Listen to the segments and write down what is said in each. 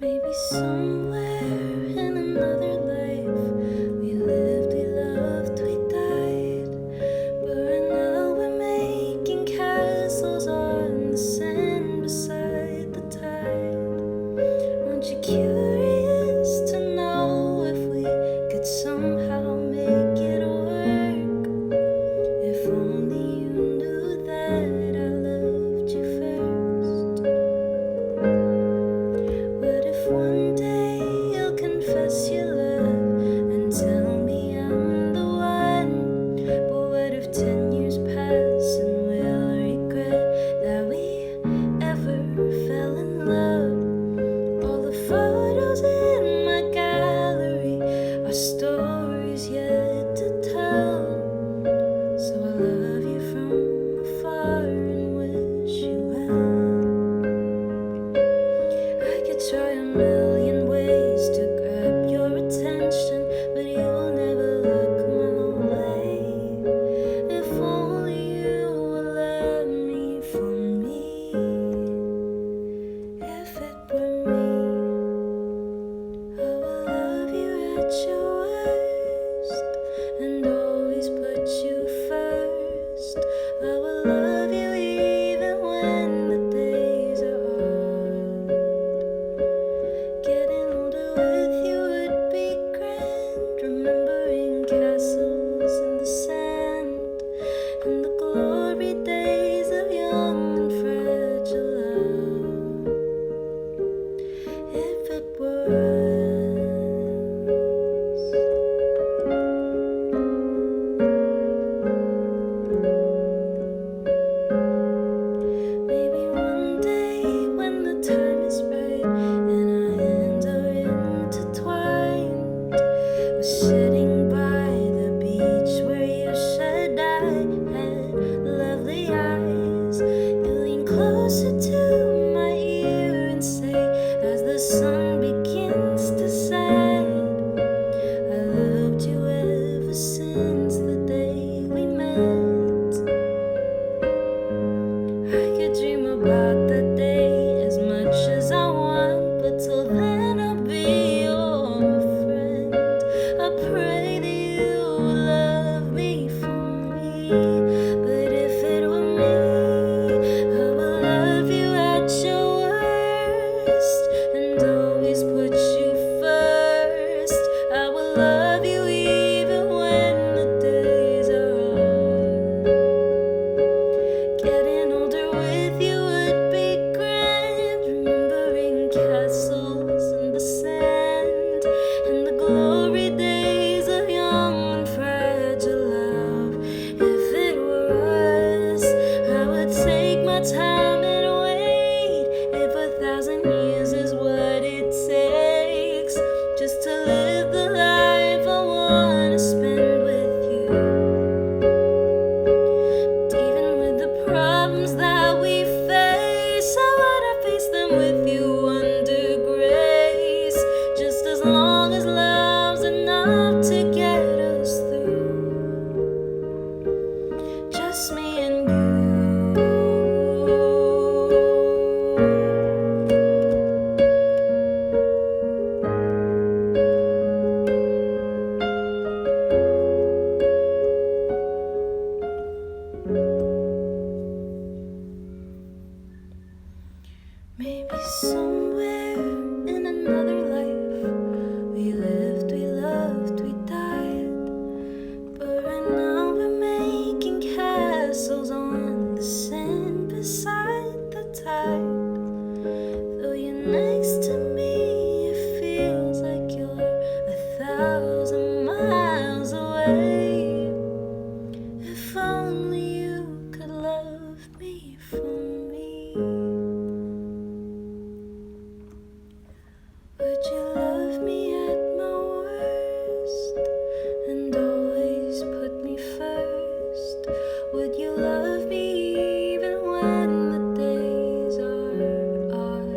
Maybe somewhere in another life we lived, we loved, we died. But right now we're making castles on the sand beside the tide. Aren't you curious to know if we could somehow make it work? If only you knew that I loved you first. What if one day you'll confess your love and tell me I'm the one? But what if 10 years pass and we'll regret that we ever fell in love? All the photos in my gallery are stories yet to tell. So I love you from afar and wish you well. I could try a million ways to grab your attention, but you'll never look my way. If only you would let me for me. If it were me, I would love you at your worst and always put you first. I will love you even when the days are hard. of me even when the days are odd.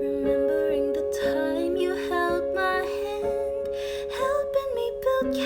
Remembering the time you held my hand, helping me build